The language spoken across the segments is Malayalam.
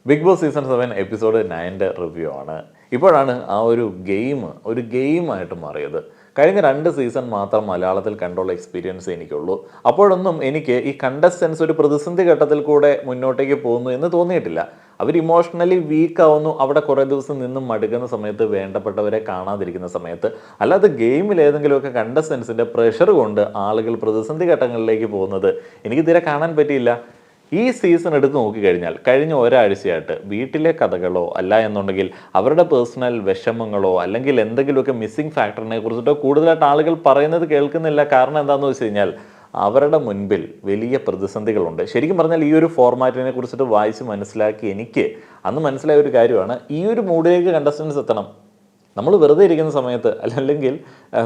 Big Boss season 7 episode 9 review ആണ്. ഇപ്പോഴാണ് ആ ഒരു ഗെയിമായിട്ട് മാറിയത്. കഴിഞ്ഞ 2 സീസൺ മാത്രം മലയാളത്തിൽ കണ്ടുള്ള എക്സ്പീരിയൻസ് എനിക്കുള്ളൂ. അപ്പോഴൊന്നും എനിക്ക് ഈ കണ്ടസ്റ്റൻസ് ഒരു പ്രതിസന്ധി ഘട്ടത്തിൽ കൂടെ മുന്നോട്ടേക്ക് പോകുന്നു എന്ന് തോന്നിയിട്ടില്ല. അവർ ഇമോഷണലി വീക്ക് ആവുന്നു, അവിടെ കുറേ ദിവസം നിന്നും മടുക്കുന്ന സമയത്ത്, വേണ്ടപ്പെട്ടവരെ കാണാതിരിക്കുന്ന സമയത്ത്. അല്ലാതെ ഗെയിമിൽ ഏതെങ്കിലുമൊക്കെ കണ്ടസ്റ്റൻസിൻ്റെ പ്രഷർ കൊണ്ട് ആളുകൾ പ്രതിസന്ധി ഘട്ടങ്ങളിലേക്ക് പോകുന്നത് എനിക്ക് തീരെ കാണാൻ പറ്റിയില്ല. ഈ സീസൺ എടുത്ത് നോക്കിക്കഴിഞ്ഞാൽ കഴിഞ്ഞ ഒരാഴ്ചയായിട്ട് വീട്ടിലെ കഥകളോ അല്ല എന്നുണ്ടെങ്കിൽ അവരുടെ പേഴ്സണൽ വിഷമങ്ങളോ അല്ലെങ്കിൽ എന്തെങ്കിലുമൊക്കെ മിസ്സിംഗ് ഫാക്ടറിനെ കുറിച്ചിട്ടോ കൂടുതലായിട്ട് ആളുകൾ പറയുന്നത് കേൾക്കുന്നില്ല. കാരണം എന്താണെന്ന് വെച്ച് കഴിഞ്ഞാൽ അവരുടെ മുൻപിൽ വലിയ പ്രതിസന്ധികളുണ്ട്. ശരിക്കും പറഞ്ഞാൽ ഈ ഒരു ഫോർമാറ്റിനെ കുറിച്ചിട്ട് വായിച്ച് മനസ്സിലാക്കി എനിക്ക് അന്ന് മനസ്സിലായ ഒരു കാര്യമാണ്, ഈ ഒരു മൂഡിലേക്ക് കണ്ടസ്റ്റൻസ് എത്തണം. നമ്മൾ വെറുതെ ഇരിക്കുന്ന സമയത്ത് അല്ലെങ്കിൽ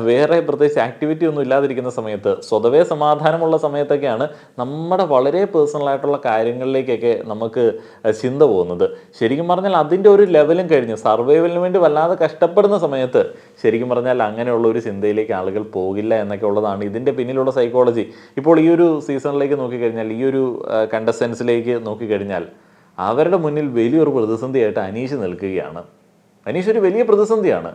വേറെ പ്രത്യേകിച്ച് ആക്ടിവിറ്റി ഒന്നും ഇല്ലാതിരിക്കുന്ന സമയത്ത്, സ്വതവേ സമാധാനമുള്ള സമയത്തൊക്കെയാണ് നമ്മുടെ വളരെ പേഴ്സണലായിട്ടുള്ള കാര്യങ്ങളിലേക്കൊക്കെ നമുക്ക് ചിന്ത പോകുന്നത്. ശരിക്കും പറഞ്ഞാൽ അതിൻ്റെ ഒരു ലെവലും കഴിഞ്ഞ് സർവൈവലിന് വേണ്ടി വല്ലാതെ കഷ്ടപ്പെടുന്ന സമയത്ത് ശരിക്കും പറഞ്ഞാൽ അങ്ങനെയുള്ള ഒരു ചിന്തയിലേക്ക് ആളുകൾ പോകില്ല എന്നൊക്കെ ഉള്ളതാണ് ഇതിൻ്റെ പിന്നിലുള്ള സൈക്കോളജി. ഇപ്പോൾ ഈ ഒരു സീസണിലേക്ക് നോക്കിക്കഴിഞ്ഞാൽ, ഈ ഒരു കണ്ടസ്റ്റൻസിലേക്ക് നോക്കിക്കഴിഞ്ഞാൽ അവരുടെ മുന്നിൽ വലിയൊരു പ്രതിസന്ധിയായിട്ട് അനീഷ് നിൽക്കുകയാണ്. അനീഷ് ഒരു വലിയ പ്രതിസന്ധിയാണ്.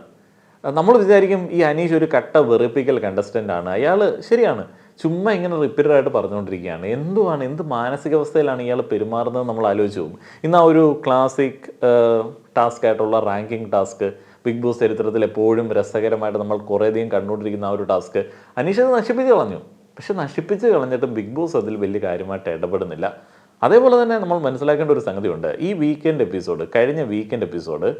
നമ്മൾ വിചാരിക്കും ഈ അനീഷ് ഒരു കട്ട വെറുപ്പിക്കൽ കണ്ടസ്റ്റൻ്റ് ആണ്, അയാൾ ശരിയാണ് ചുമ്മാ ഇങ്ങനെ റിപ്പീറ്റഡായിട്ട് പറഞ്ഞുകൊണ്ടിരിക്കുകയാണ്. എന്ത് മാനസികാവസ്ഥയിലാണ് ഇയാൾ പെരുമാറുന്നത് നമ്മൾ ആലോചിച്ച് പോകും. ഇന്ന് ആ ഒരു ക്ലാസിക് ടാസ്ക് ആയിട്ടുള്ള റാങ്കിങ് ടാസ്ക്, ബിഗ് ബോസ് ചരിത്രത്തിൽ എപ്പോഴും രസകരമായിട്ട് നമ്മൾ കുറേയധികം കണ്ടുകൊണ്ടിരിക്കുന്ന ആ ഒരു ടാസ്ക് അനീഷ് അത് നശിപ്പിച്ച് കളഞ്ഞു. പക്ഷെ നശിപ്പിച്ച് കളഞ്ഞിട്ടും ബിഗ് ബോസ് അതിൽ വലിയ കാര്യമായിട്ട് ഇടപെടുന്നില്ല. അതേപോലെ തന്നെ നമ്മൾ മനസ്സിലാക്കേണ്ട ഒരു സംഗതിയുണ്ട്. ഈ കഴിഞ്ഞ വീക്കെൻഡ് എപ്പിസോഡ്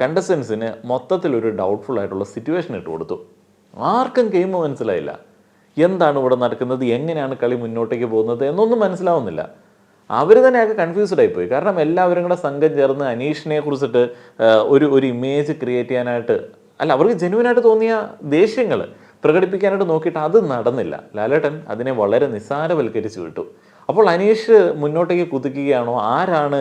കണ്ടസ്റ്റൻസിന് മൊത്തത്തിലൊരു ഡൗട്ട്ഫുൾ ആയിട്ടുള്ള സിറ്റുവേഷൻ ഇട്ട് കൊടുത്തു. ആർക്കും ഗെയിം മനസ്സിലായില്ല. എന്താണ് ഇവിടെ നടക്കുന്നത്, എങ്ങനെയാണ് കളി മുന്നോട്ടേക്ക് പോകുന്നത് എന്നൊന്നും മനസ്സിലാവുന്നില്ല. അവർ തന്നെയൊക്കെ കൺഫ്യൂസ്ഡ് ആയിപ്പോയി. കാരണം എല്ലാവരും കൂടെ സംഘം ചേർന്ന് അനീഷിനെ കുറിച്ചിട്ട് ഒരു ഇമേജ് ക്രിയേറ്റ് ചെയ്യാനായിട്ട്, അല്ല അവർക്ക് ജെന്യുവനായിട്ട് തോന്നിയ ദേഷ്യങ്ങൾ പ്രകടിപ്പിക്കാനായിട്ട് നോക്കിയിട്ട് അത് നടന്നില്ല. ലാലേട്ടൻ അതിനെ വളരെ നിസ്സാരവൽക്കരിച്ച് വിട്ടു. അപ്പോൾ അനീഷ് മുന്നോട്ടേക്ക് കുതിക്കുകയാണോ, ആരാണ്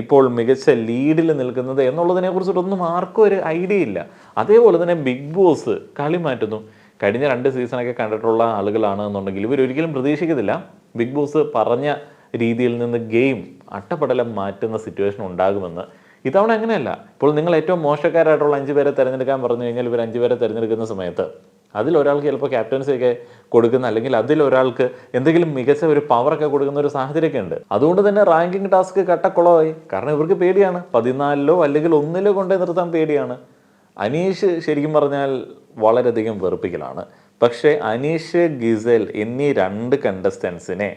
ഇപ്പോൾ മികച്ച ലീഡിൽ നിൽക്കുന്നത് എന്നുള്ളതിനെ കുറിച്ചിട്ടൊന്നും ആർക്കും ഒരു ഐഡിയ ഇല്ല. അതേപോലെ തന്നെ ബിഗ് ബോസ് കളി മാറ്റുന്നു. കഴിഞ്ഞ 2 സീസണൊക്കെ കണ്ടിട്ടുള്ള ആളുകളാണ് എന്നുണ്ടെങ്കിൽ ഇവരൊരിക്കലും പ്രതീക്ഷിക്കത്തില്ല ബിഗ് ബോസ് പറഞ്ഞ രീതിയിൽ നിന്ന് ഗെയിം അട്ടപ്പടലം മാറ്റുന്ന സിറ്റുവേഷൻ ഉണ്ടാകുമെന്ന്. ഇത്തവണ അങ്ങനെയല്ല. ഇപ്പോൾ നിങ്ങൾ ഏറ്റവും മോശക്കാരായിട്ടുള്ള 5 പേരെ തിരഞ്ഞെടുക്കാൻ പറഞ്ഞു കഴിഞ്ഞാൽ ഇവർ 5 പേരെ തിരഞ്ഞെടുക്കുന്ന സമയത്ത് അതിലൊരാൾക്ക് ചിലപ്പോൾ ക്യാപ്റ്റൻസിയൊക്കെ കൊടുക്കുന്ന, അല്ലെങ്കിൽ അതിലൊരാൾക്ക് എന്തെങ്കിലും മികച്ച ഒരു പവറൊക്കെ കൊടുക്കുന്ന ഒരു സാഹചര്യമൊക്കെ ഉണ്ട്. അതുകൊണ്ട് തന്നെ റാങ്കിങ് ടാസ്ക് കട്ടക്കുളമായി. കാരണം ഇവർക്ക് പേടിയാണ്, 14ലോ അല്ലെങ്കിൽ 1ലോ കൊണ്ടേ നിർത്താൻ പേടിയാണ്. അനീഷ് ശരിക്കും പറഞ്ഞാൽ വളരെയധികം വെറുപ്പിക്കലാണ്. പക്ഷേ അനീഷ്, ഗിസേൽ എന്നീ 2 കണ്ടസ്റ്റൻസിനെ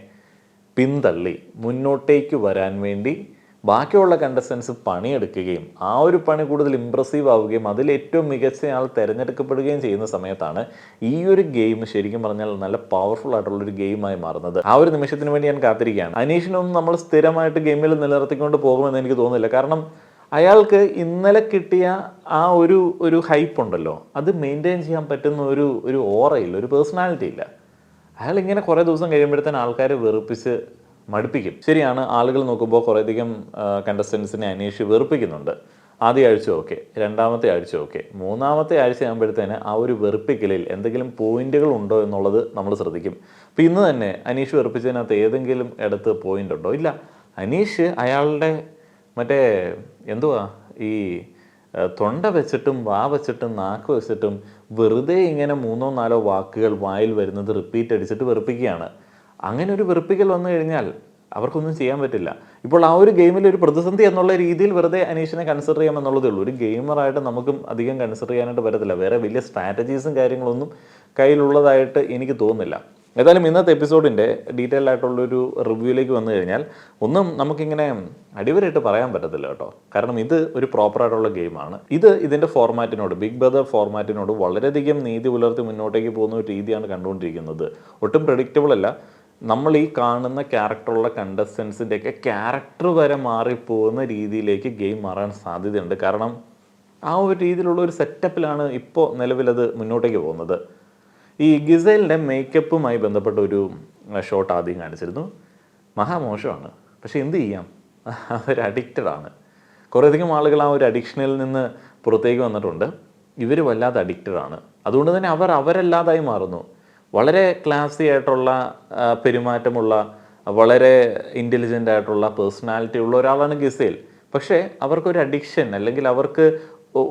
പിന്തള്ളി മുന്നോട്ടേക്ക് വരാൻ വേണ്ടി ബാക്കിയുള്ള കണ്ടസ്റ്റൻസ് പണിയെടുക്കുകയും ആ ഒരു പണി കൂടുതൽ ഇമ്പ്രസീവ് ആവുകയും അതിൽ ഏറ്റവും മികച്ച ആൾ തിരഞ്ഞെടുക്കപ്പെടുകയും ചെയ്യുന്ന സമയത്താണ് ഈ ഒരു ഗെയിം ശരിക്കും പറഞ്ഞാൽ നല്ല പവർഫുൾ ആയിട്ടുള്ളൊരു ഗെയിമായി മാറുന്നത്. ആ ഒരു നിമിഷത്തിന് വേണ്ടി ഞാൻ കാത്തിരിക്കുകയാണ്. അനീഷിനൊന്നും നമ്മൾ സ്ഥിരമായിട്ട് ഗെയിമിൽ നിലനിർത്തിക്കൊണ്ട് പോകുമെന്ന് എനിക്ക് തോന്നുന്നില്ല. കാരണം അയാൾക്ക് ഇന്നലെ കിട്ടിയ ആ ഒരു ഹൈപ്പ് ഉണ്ടല്ലോ, അത് മെയിൻറ്റെയിൻ ചെയ്യാൻ പറ്റുന്ന ഒരു ഓറയില്ല, ഒരു പേഴ്സണാലിറ്റി ഇല്ല. അയാൾ ഇങ്ങനെ കുറേ ദിവസം കഴിയുമ്പോഴത്തേന് ആൾക്കാരെ വെറുപ്പിച്ച് മടുപ്പിക്കും. ശരിയാണ്, ആളുകൾ നോക്കുമ്പോൾ കുറേയധികം കണ്ടസ്റ്റൻസിനെ അനീഷ് വെറുപ്പിക്കുന്നുണ്ട്. ആദ്യ ആഴ്ച ഓക്കെ, 2ാമത്തെ ആഴ്ച ഓക്കെ, 3ാമത്തെ ആഴ്ച ആകുമ്പോഴത്തേന് ആ ഒരു വെറുപ്പിക്കലിൽ എന്തെങ്കിലും പോയിന്റുകൾ ഉണ്ടോ എന്നുള്ളത് നമ്മൾ ശ്രദ്ധിക്കും. അപ്പോൾ ഇന്ന് തന്നെ അനീഷ് വെറുപ്പിച്ചതിനകത്ത് ഏതെങ്കിലും ഇടത്ത് പോയിന്റ് ഉണ്ടോ? ഇല്ല. അനീഷ് അയാളുടെ ഈ തൊണ്ട വെച്ചിട്ടും വാ വെച്ചിട്ടും നാക്ക് വെച്ചിട്ടും വെറുതെ ഇങ്ങനെ 3-4 വാക്കുകൾ വായിൽ വരുന്നത് റിപ്പീറ്റ് അടിച്ചിട്ട് വെറുപ്പിക്കുകയാണ്. അങ്ങനെ ഒരു വെറുപ്പിക്കൽ വന്നു കഴിഞ്ഞാൽ അവർക്കൊന്നും ചെയ്യാൻ പറ്റില്ല. ഇപ്പോൾ ആ ഒരു ഗെയിമിൽ ഒരു പ്രതിസന്ധി എന്നുള്ള രീതിയിൽ വെറുതെ അനീഷിനെ കൺസിഡർ ചെയ്യാമെന്നുള്ളതേ ഉള്ളൂ. ഒരു ഗെയിമറായിട്ട് നമുക്കും അധികം കൺസിഡർ ചെയ്യാനായിട്ട് പറ്റത്തില്ല. വേറെ വലിയ സ്ട്രാറ്റജീസും കാര്യങ്ങളൊന്നും കയ്യിലുള്ളതായിട്ട് എനിക്ക് തോന്നുന്നില്ല. ഏതായാലും ഇന്നത്തെ എപ്പിസോഡിൻ്റെ ഡീറ്റെയിൽ ആയിട്ടുള്ളൊരു റിവ്യൂയിലേക്ക് വന്നു കഴിഞ്ഞാൽ ഒന്നും നമുക്കിങ്ങനെ അടിവരായിട്ട് പറയാൻ പറ്റത്തില്ല കേട്ടോ. കാരണം ഇത് ഒരു പ്രോപ്പറായിട്ടുള്ള ഗെയിമാണ്. ഇതിൻ്റെ ഫോർമാറ്റിനോട്, ബിഗ് ബ്രദർ ഫോർമാറ്റിനോട് വളരെയധികം നീതി പുലർത്തി മുന്നോട്ടേക്ക് പോകുന്ന ഒരു രീതിയാണ് കണ്ടുകൊണ്ടിരിക്കുന്നത്. ഒട്ടും പ്രെഡിക്റ്റബിൾ അല്ല. നമ്മൾ ഈ കാണുന്ന ക്യാരക്ടറുള്ള കണ്ടസ്റ്റൻസിൻ്റെയൊക്കെ ക്യാരക്ടർ വരെ മാറിപ്പോകുന്ന രീതിയിലേക്ക് ഗെയിം മാറാൻ സാധ്യതയുണ്ട്. കാരണം ആ ഒരു രീതിയിലുള്ള ഒരു സെറ്റപ്പിലാണ് ഇപ്പോൾ നിലവിലത് മുന്നോട്ടേക്ക് പോകുന്നത്. ഈ ഗിസേലിൻ്റെ മേക്കപ്പുമായി ബന്ധപ്പെട്ട ഒരു ഷോട്ട് ആദ്യം കാണിച്ചിരുന്നു. മഹാമോശമാണ്. പക്ഷെ എന്ത് ചെയ്യാം, അവർ അഡിക്റ്റഡാണ്. കുറേയധികം ആളുകൾ ആ ഒരു അഡിക്ഷനിൽ നിന്ന് പുറത്തേക്ക് വന്നിട്ടുണ്ട്. ഇവർ വല്ലാതെ അഡിക്റ്റഡാണ്. അതുകൊണ്ട് തന്നെ അവരല്ലാതായി മാറുന്നു. വളരെ ക്ലാസി ആയിട്ടുള്ള പെരുമാറ്റമുള്ള വളരെ ഇൻ്റലിജൻ്റ് ആയിട്ടുള്ള പേഴ്സണാലിറ്റി ഉള്ള ഒരാളാണ് ഗിസേൽ. പക്ഷേ അവർക്കൊരു അഡിക്ഷൻ അല്ലെങ്കിൽ അവർക്ക്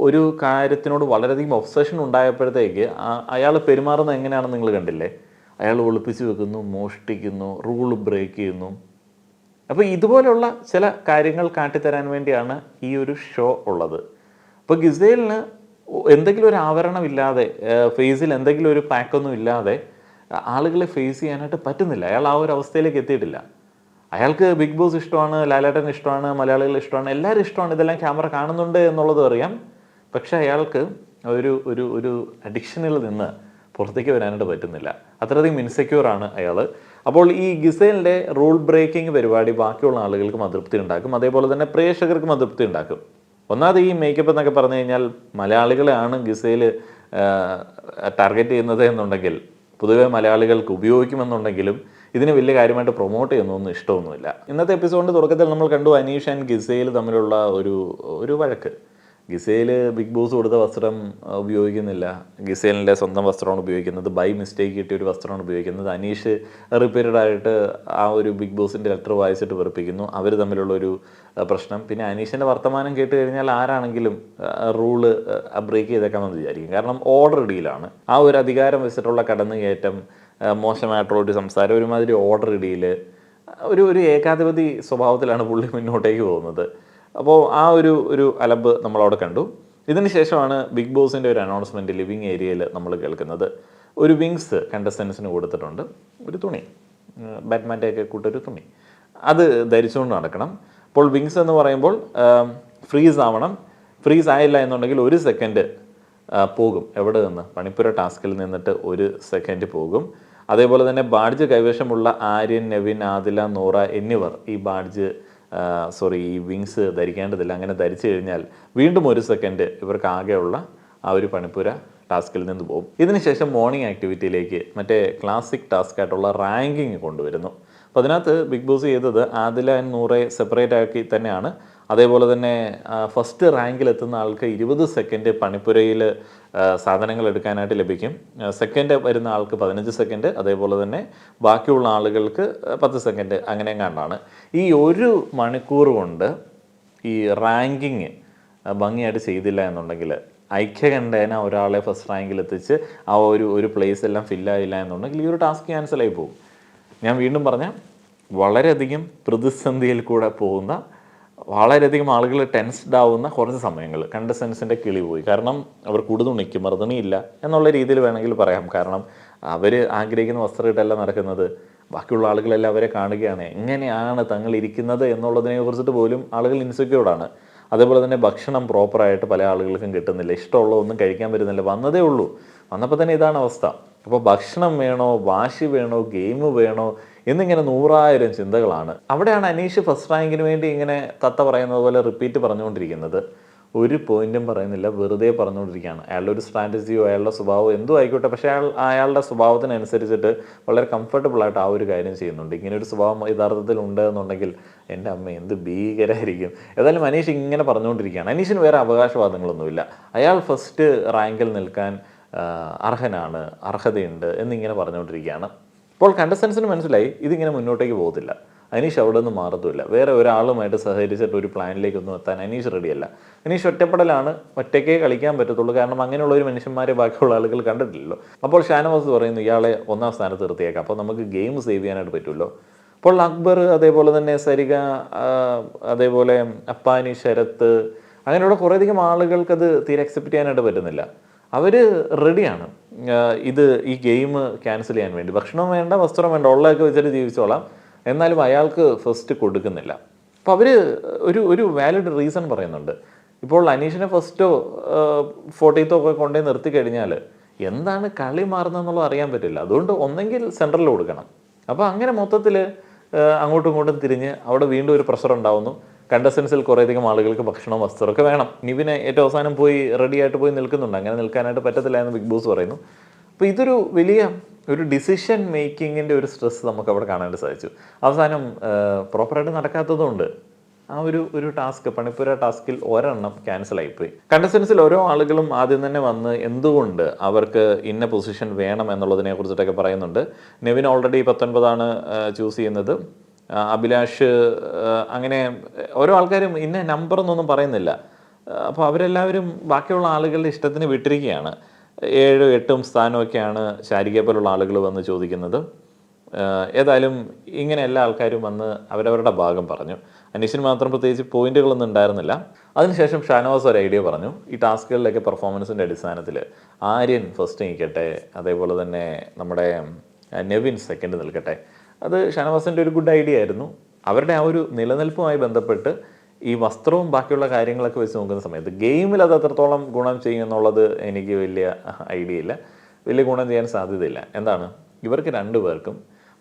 ഒരു കാര്യത്തിനോട് വളരെയധികം ഒബ്സഷൻ ഉണ്ടായപ്പോഴത്തേക്ക് അയാൾ പെരുമാറുന്നത് എങ്ങനെയാണെന്ന് നിങ്ങൾ കണ്ടില്ലേ? അയാൾ ഒളിപ്പിച്ച് വെക്കുന്നു, മോഷ്ടിക്കുന്നു, റൂൾ ബ്രേക്ക് ചെയ്യുന്നു. അപ്പോൾ ഇതുപോലുള്ള ചില കാര്യങ്ങൾ കാട്ടിത്തരാൻ വേണ്ടിയാണ് ഈ ഒരു ഷോ ഉള്ളത്. അപ്പോൾ ഗിസേലിന് എന്തെങ്കിലും ഒരു ആവരണമില്ലാതെ, ഫേസിൽ എന്തെങ്കിലും ഒരു പാക്കൊന്നും ഇല്ലാതെ ആളുകളെ ഫേസ് ചെയ്യാനായിട്ട് പറ്റുന്നില്ല. അയാൾ ആ ഒരു അവസ്ഥയിലേക്ക് എത്തിയിട്ടില്ല. അയാൾക്ക് ബിഗ് ബോസ് ഇഷ്ടമാണ്, ലാലേട്ടൻ ഇഷ്ടമാണ്, മലയാളികൾ ഇഷ്ടമാണ്, എല്ലാവരും ഇഷ്ടമാണ്, ഇതെല്ലാം ക്യാമറ കാണുന്നുണ്ട് എന്നുള്ളതും അറിയാം. പക്ഷേ അയാൾക്ക് ഒരു ഒരു ഒരു അഡിക്ഷനിൽ നിന്ന് പുറത്തേക്ക് വരാനായിട്ട് പറ്റുന്നില്ല. അത്രയധികം ഇൻസെക്യൂറാണ് അയാൾ. അപ്പോൾ ഈ ഗിസേലിൻ്റെ റൂൾ ബ്രേക്കിംഗ് പരിപാടി ബാക്കിയുള്ള ആളുകൾക്ക് അതൃപ്തി ഉണ്ടാക്കും, അതേപോലെ തന്നെ പ്രേക്ഷകർക്കും അതൃപ്തി ഉണ്ടാക്കും. ഒന്നാമത് ഈ മേക്കപ്പ് എന്നൊക്കെ പറഞ്ഞു കഴിഞ്ഞാൽ മലയാളികളെയാണ് ഗിസേൽ ടാർഗറ്റ് ചെയ്യുന്നത് എന്നുണ്ടെങ്കിൽ, പൊതുവെ മലയാളികൾക്ക് ഉപയോഗിക്കുമെന്നുണ്ടെങ്കിലും ഇതിന് വലിയ കാര്യമായിട്ട് പ്രൊമോട്ട് ചെയ്യുന്നൊന്നും ഇഷ്ടമൊന്നുമില്ല. ഇന്നത്തെ എപ്പിസോഡിൻ്റെ തുടക്കത്തിൽ നമ്മൾ കണ്ടു അനീഷ് ആൻഡ് ഗിസേൽ തമ്മിലുള്ള ഒരു വഴക്ക്. ഗിസേൽ ബിഗ് ബോസ് കൊടുത്ത വസ്ത്രം ഉപയോഗിക്കുന്നില്ല, ഗിസേലിൻ്റെ സ്വന്തം വസ്ത്രമാണ് ഉപയോഗിക്കുന്നത്, ബൈ മിസ്റ്റേക്ക് കിട്ടിയൊരു വസ്ത്രമാണ് ഉപയോഗിക്കുന്നത്. അനീഷ് റിപ്പീറ്റഡ് ആയിട്ട് ആ ഒരു ബിഗ് ബോസിൻ്റെ ലെറ്റർ വായിച്ചിട്ട് വെറുപ്പിക്കുന്നു. അവർ തമ്മിലുള്ളൊരു പ്രശ്നം. പിന്നെ അനീഷിൻ്റെ വർത്തമാനം കേട്ട് കഴിഞ്ഞാൽ ആരാണെങ്കിലും റൂള് ബ്രേക്ക് ചെയ്തേക്കാമെന്ന് വിചാരിക്കും. കാരണം ഓർഡർ ഇടിയിലാണ്. ആ ഒരു അധികാരം വെച്ചിട്ടുള്ള കടന്നുകയറ്റം, മോശമായിട്ടുള്ളൊരു സംസാരം, ഒരുമാതിരി ഓർഡർ ഇടിയിൽ, ഒരു ഏകാധിപതി സ്വഭാവത്തിലാണ് പുള്ളി മുന്നോട്ടേക്ക് പോകുന്നത്. അപ്പോൾ ആ ഒരു അലമ്പ് നമ്മളവിടെ കണ്ടു. ഇതിന് ശേഷമാണ് ബിഗ് ബോസിൻ്റെ ഒരു അനൗൺസ്മെൻറ്റ് ലിവിങ് ഏരിയയിൽ നമ്മൾ കേൾക്കുന്നത്. ഒരു വിങ്സ് കണ്ടസ്റ്റൻസിന് കൊടുത്തിട്ടുണ്ട്, ഒരു തുണി, ബാറ്റ്മാൻ്റെ ഒക്കെ കൂട്ടൊരു തുണി, അത് ധരിച്ചുകൊണ്ട് നടക്കണം. അപ്പോൾ വിങ്സ് എന്ന് പറയുമ്പോൾ ഫ്രീസ് ആവണം. ഫ്രീസ് ആയില്ല എന്നുണ്ടെങ്കിൽ 1 സെക്കൻഡ് പോകും. എവിടെ നിന്ന്? പണിപ്പുര ടാസ്കിൽ നിന്നിട്ട് 1 സെക്കൻഡ് പോകും. അതേപോലെ തന്നെ ബാഡ്ജ് കൈവശമുള്ള ആര്യൻ, നെവിൻ, ആദില, നൂറ എന്നിവർ ഈ വിങ്സ് ധരിക്കേണ്ടതില്ല. അങ്ങനെ ധരിച്ചു കഴിഞ്ഞാൽ വീണ്ടും 1 സെക്കൻഡ് ഇവർക്ക് ആകെയുള്ള ആ ഒരു പണിപ്പുര ടാസ്കിൽ നിന്ന് പോകും. ഇതിനുശേഷം മോർണിംഗ് ആക്ടിവിറ്റിയിലേക്ക് മറ്റേ ക്ലാസിക് ടാസ്ക് ആയിട്ടുള്ള റാങ്കിങ് കൊണ്ടുവരുന്നു. അപ്പോൾ അതിനകത്ത് ബിഗ് ബോസ് ചെയ്തത് ആദില ആൻഡ് നൂറെ സെപ്പറേറ്റ് ആക്കി തന്നെയാണ്. അതേപോലെ തന്നെ ഫസ്റ്റ് റാങ്കിലെത്തുന്ന ആൾക്ക് 20 സെക്കൻഡ് പണിപ്പുരയിൽ സാധനങ്ങൾ എടുക്കാനായിട്ട് ലഭിക്കും. സെക്കൻഡ് വരുന്ന ആൾക്ക് 15 സെക്കൻഡ്, അതേപോലെ തന്നെ ബാക്കിയുള്ള ആളുകൾക്ക് 10 സെക്കൻഡ്, അങ്ങനെ കണ്ടാണ്. ഈ 1 മണിക്കൂർ കൊണ്ട് ഈ റാങ്കിങ് ഭംഗിയായിട്ട് ചെയ്തില്ല എന്നുണ്ടെങ്കിൽ, ഐക്യകണ്ഠേന ഒരാളെ ഫസ്റ്റ് റാങ്കിലെത്തിച്ച് ആ ഒരു പ്ലേസ് എല്ലാം ഫില്ലായില്ല എന്നുണ്ടെങ്കിൽ ഈ ഒരു ടാസ്ക് ക്യാൻസലായി പോകും. ഞാൻ വീണ്ടും പറഞ്ഞാൽ വളരെയധികം പ്രതിസന്ധിയിൽ കൂടെ പോകുന്ന, വളരെയധികം ആളുകൾ ടെൻസ്ഡ് ആവുന്ന കുറച്ച് സമയങ്ങൾ കണ്ടസ്റ്റൻസിൻ്റെ കിളി പോയി. കാരണം അവർ കൂടുതുണിക്കും മറുതുണിയില്ല എന്നുള്ള രീതിയിൽ വേണമെങ്കിൽ പറയാം. കാരണം അവർ ആഗ്രഹിക്കുന്ന വസ്ത്രം ഇട്ടല്ല നടക്കുന്നത്. ബാക്കിയുള്ള ആളുകളെല്ലാം അവരെ കാണുകയാണ്, എങ്ങനെയാണ് തങ്ങൾ ഇരിക്കുന്നത് എന്നുള്ളതിനെ കുറിച്ചിട്ട് പോലും ആളുകൾ ഇൻസെക്യൂർഡാണ്. അതേപോലെ തന്നെ ഭക്ഷണം പ്രോപ്പറായിട്ട് പല ആളുകൾക്കും കിട്ടുന്നില്ല, ഇഷ്ടമുള്ള ഒന്നും കഴിക്കാൻ പറ്റുന്നില്ല. വന്നതേ ഉള്ളൂ, വന്നപ്പോൾ തന്നെ ഇതാണ് അവസ്ഥ. അപ്പോൾ ഭക്ഷണം വേണോ, വാശി വേണോ, ഗെയിം വേണോ എന്നിങ്ങനെ 100,000 ചിന്തകളാണ്. അവിടെയാണ് അനീഷ് ഫസ്റ്റ് റാങ്കിന് വേണ്ടി ഇങ്ങനെ തത്ത പറയുന്നത് പോലെ റിപ്പീറ്റ് പറഞ്ഞുകൊണ്ടിരിക്കുന്നത്. ഒരു പോയിന്റും പറയുന്നില്ല, വെറുതെ പറഞ്ഞുകൊണ്ടിരിക്കുകയാണ്. അയാളുടെ ഒരു സ്ട്രാറ്റജിയോ അയാളുടെ സ്വഭാവമോ എന്തോ ആയിക്കോട്ടെ, പക്ഷേ അയാളുടെ സ്വഭാവത്തിനനുസരിച്ചിട്ട് വളരെ കംഫർട്ടബിളായിട്ട് ആ ഒരു കാര്യം ചെയ്യുന്നുണ്ട്. ഇങ്ങനെ ഒരു സ്വഭാവം യഥാർത്ഥത്തിൽ ഉണ്ട് എന്നുണ്ടെങ്കിൽ എൻ്റെ അമ്മ എന്ത് ഭീകരമായിരിക്കും. ഏതായാലും അനീഷ് ഇങ്ങനെ പറഞ്ഞുകൊണ്ടിരിക്കുകയാണ്. അനീഷിന് വേറെ അവകാശവാദങ്ങളൊന്നുമില്ല. അയാൾ ഫസ്റ്റ് റാങ്കിൽ നിൽക്കാൻ അർഹനാണ്, അർഹതയുണ്ട് എന്നിങ്ങനെ പറഞ്ഞുകൊണ്ടിരിക്കുകയാണ്. അപ്പോൾ കണ്ടസ്റ്റൻസിന് മനസ്സിലായി ഇതിങ്ങനെ മുന്നോട്ടേക്ക് പോകത്തില്ല. അനീഷ് അവിടെ നിന്ന് മാറത്തുമില്ല. വേറെ ഒരാളുമായിട്ട് സഹകരിച്ചിട്ട് ഒരു പ്ലാനിലേക്കൊന്നും എത്താൻ അനീഷ് റെഡിയല്ല. അനീഷ് ഒറ്റപ്പെടലാണ്, ഒറ്റയ്ക്കേ കളിക്കാൻ പറ്റത്തുള്ളൂ. കാരണം അങ്ങനെയുള്ള ഒരു മനുഷ്യന്മാരെ ബാക്കിയുള്ള ആളുകൾ കണ്ടിട്ടില്ലല്ലോ. അപ്പോൾ ഷാനവാസ് പറയുന്നു ഇയാളെ 1ാം സ്ഥാനത്ത് നിർത്തിയേക്കാം, അപ്പോൾ നമുക്ക് ഗെയിം സേവ് ചെയ്യാനായിട്ട് പറ്റുമല്ലോ. അപ്പോൾ അക്ബർ, അതേപോലെ തന്നെ സരിക, അതേപോലെ അപ്പാനി, ശരത്ത്, അങ്ങനെയുള്ള കുറേയധികം ആളുകൾക്കത് തീരെ അക്സെപ്റ്റ് ചെയ്യാനായിട്ട് പറ്റുന്നില്ല. അവർ റെഡിയാണ് ഈ ഗെയിം ക്യാൻസൽ ചെയ്യാൻ വേണ്ടി. ഭക്ഷണം വേണ്ട, വസ്ത്രം വേണ്ട, ഉള്ളതൊക്കെ വെച്ചിട്ട് ജീവിച്ചോളാം. എന്നാലും അയാൾക്ക് ഫസ്റ്റ് കൊടുക്കുന്നില്ല. അപ്പോൾ അവർ ഒരു വാലിഡ് റീസൺ പറയുന്നുണ്ട്. ഇപ്പോൾ അനീഷിനെ ഫസ്റ്റോ 40th ഒക്കെ കൊണ്ടുപോയി നിർത്തി കഴിഞ്ഞാൽ എന്താണ് കളി മാറുന്നതെന്നുള്ളത് അറിയാൻ പറ്റില്ല. അതുകൊണ്ട് ഒന്നെങ്കിൽ സെൻട്രൽ കൊടുക്കണം. അപ്പോൾ അങ്ങനെ മൊത്തത്തിൽ അങ്ങോട്ടും ഇങ്ങോട്ടും തിരിഞ്ഞ് അവിടെ വീണ്ടും ഒരു പ്രഷർ ഉണ്ടാവുന്നു. കണ്ടസ്റ്റൻസിൽ കുറേയധികം ആളുകൾക്ക് ഭക്ഷണവും വസ്ത്രമൊക്കെ വേണം. നിവിനെ ഏറ്റവും അവസാനം റെഡിയായിട്ട് പോയി നിൽക്കുന്നുണ്ട്. അങ്ങനെ നിൽക്കാനായിട്ട് പറ്റത്തില്ല എന്ന് ബിഗ് ബോസ് പറയുന്നു. അപ്പോൾ ഇതൊരു വലിയ ഡിസിഷൻ മേക്കിങ്ങിൻ്റെ ഒരു സ്ട്രെസ് നമുക്ക് അവിടെ കാണാനായിട്ട് സാധിച്ചു. അവസാനം പ്രോപ്പറായിട്ട് നടക്കാത്തതുകൊണ്ട് ഒരു ടാസ്ക്, പണിപ്പുര ടാസ്കിൽ ഒരെണ്ണം ക്യാൻസലായിപ്പോയി. കണ്ടസ്റ്റൻസിൽ ഓരോ ആളുകളും ആദ്യം തന്നെ വന്ന് എന്തുകൊണ്ട് അവർക്ക് ഇന്ന പൊസിഷൻ വേണം എന്നുള്ളതിനെ കുറിച്ചിട്ടൊക്കെ പറയുന്നുണ്ട്. നെവിൻ ഓൾറെഡി 19 ചൂസ് ചെയ്യുന്നത്. അഭിലാഷ് അങ്ങനെ ഓരോ ആൾക്കാരും ഇന്ന നമ്പർ എന്നൊന്നും പറയുന്നില്ല. അപ്പോൾ അവരെല്ലാവരും ബാക്കിയുള്ള ആളുകളുടെ ഇഷ്ടത്തിന് വിട്ടിരിക്കുകയാണ്. 7, 8 സ്ഥാനമൊക്കെയാണ് ശാരികയെ പോലുള്ള ആളുകൾ വന്ന് ചോദിക്കുന്നത്. ഏതായാലും ഇങ്ങനെ എല്ലാ ആൾക്കാരും വന്ന് അവരവരുടെ ഭാഗം പറഞ്ഞു. അനീഷിന് മാത്രം പ്രത്യേകിച്ച് പോയിന്റുകളൊന്നും ഉണ്ടായിരുന്നില്ല. അതിനുശേഷം ഷാനവാസ് ഒരു ഐഡിയ പറഞ്ഞു. ഈ ടാസ്കുകളിലൊക്കെ പെർഫോമൻസിൻ്റെ അടിസ്ഥാനത്തിൽ ആര്യൻ ഫസ്റ്റ് നിൽക്കട്ടെ, അതേപോലെ തന്നെ നമ്മുടെ നെവിൻ സെക്കൻഡ് നിൽക്കട്ടെ. അത് ഷാനവാസിൻ്റെ ഒരു ഗുഡ് ഐഡിയ ആയിരുന്നു. അവരുടെ ആ ഒരു നിലനിൽപ്പുമായി ബന്ധപ്പെട്ട് ഈ വസ്ത്രവും ബാക്കിയുള്ള കാര്യങ്ങളൊക്കെ വെച്ച് നോക്കുന്ന സമയത്ത് ഗെയിമിൽ അത് എത്രത്തോളം ഗുണം ചെയ്യും എന്നുള്ളത് എനിക്ക് വലിയ ഐഡിയ ഇല്ല. വലിയ ഗുണം ചെയ്യാൻ സാധ്യതയില്ല. എന്താണ്, ഇവർക്ക് 2 പേർക്കും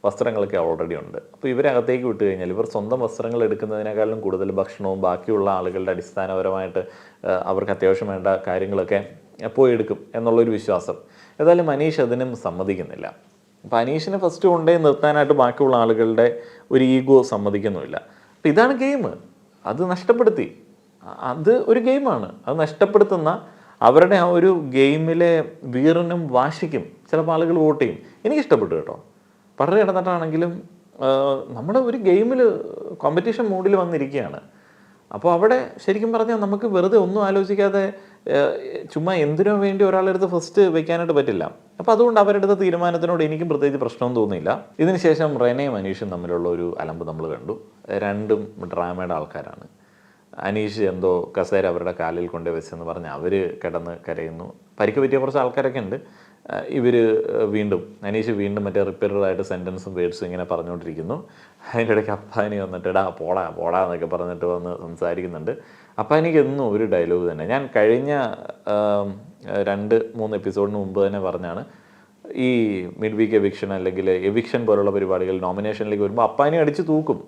വസ്ത്രങ്ങളൊക്കെ ഓൾറെഡി ഉണ്ട്. അപ്പോൾ ഇവരകത്തേക്ക് വിട്ട് കഴിഞ്ഞാൽ ഇവർ സ്വന്തം വസ്ത്രങ്ങൾ എടുക്കുന്നതിനേക്കാളും കൂടുതൽ ഭക്ഷണവും ബാക്കിയുള്ള ആളുകളുടെ അടിസ്ഥാനപരമായിട്ട് അവർക്ക് അത്യാവശ്യം വേണ്ട കാര്യങ്ങളൊക്കെ പോയി എടുക്കും എന്നുള്ളൊരു വിശ്വാസം. ഏതായാലും അനീഷ് അതിനും സമ്മതിക്കുന്നില്ല. അപ്പോൾ അനീഷിനെ ഫസ്റ്റ് കൊണ്ടേ നിർത്താനായിട്ട് ബാക്കിയുള്ള ആളുകളുടെ ഒരു ഈഗോ സമ്മതിക്കുന്നുമില്ല. അപ്പോൾ ഇതാണ് ഗെയിം. അത് നഷ്ടപ്പെടുത്തി. അത് ഒരു ഗെയിമാണ്. അത് നഷ്ടപ്പെടുത്തുന്ന അവരുടെ ആ ഒരു ഗെയിമിലെ വീറിനും വാശിക്കും ചിലപ്പോൾ ആളുകൾ വോട്ട് ചെയ്യും. എനിക്കിഷ്ടപ്പെട്ടു കേട്ടോ. വളരെ ഇടന്നിട്ടാണെങ്കിലും നമ്മുടെ ഒരു ഗെയിമിൽ കോമ്പറ്റീഷൻ മൂഡിൽ വന്നിരിക്കുകയാണ്. അപ്പോൾ അവിടെ ശരിക്കും പറഞ്ഞാൽ നമുക്ക് വെറുതെ ഒന്നും ആലോചിക്കാതെ ചുമ്മാ എന്തിനോ വേണ്ടി ഒരാളെടുത്ത് ഫസ്റ്റ് വെക്കാനായിട്ട് പറ്റില്ല. അപ്പോൾ അതുകൊണ്ട് അവരെടുത്ത തീരുമാനത്തിനോട് എനിക്കും പ്രത്യേകിച്ച് പ്രശ്നമൊന്നും തോന്നിയില്ല. ഇതിനുശേഷം റെനയും അനീഷും തമ്മിലുള്ള ഒരു അലമ്പ് നമ്മൾ കണ്ടു. രണ്ടും ഡ്രാമയുടെ ആൾക്കാരാണ്. അനീഷ് എന്തോ കസേര അവരുടെ കാലിൽ കൊണ്ട് വെച്ചെന്ന് പറഞ്ഞ് അവർ കിടന്ന് കരയുന്നു. പരിക്ക് പറ്റിയ കുറച്ച് ആൾക്കാരൊക്കെ ഉണ്ട്. ഇവർ അനീഷ് വീണ്ടും മറ്റേ റിപ്പയറായിട്ട് സെൻറ്റൻസും വേർഡ്സും ഇങ്ങനെ പറഞ്ഞുകൊണ്ടിരിക്കുന്നു. അതിൻ്റെ ഇടയ്ക്ക് അപ്പാനി വന്നിട്ട് ഇടാ പോടാ പോടാ എന്നൊക്കെ പറഞ്ഞിട്ട് വന്ന് സംസാരിക്കുന്നുണ്ട്. അപ്പാനിക്ക് എന്നും ഒരു ഡയലോഗ് തന്നെ. ഞാൻ കഴിഞ്ഞ 2-3 എപ്പിസോഡിന് മുമ്പ് തന്നെ പറഞ്ഞാണ്, ഈ മിഡ് വീക്ക് എവിക്ഷൻ അല്ലെങ്കിൽ എവിക്ഷൻ പോലുള്ള പരിപാടികൾ നോമിനേഷനിലേക്ക് വരുമ്പോൾ അപ്പാനി അടിച്ച് തൂക്കും.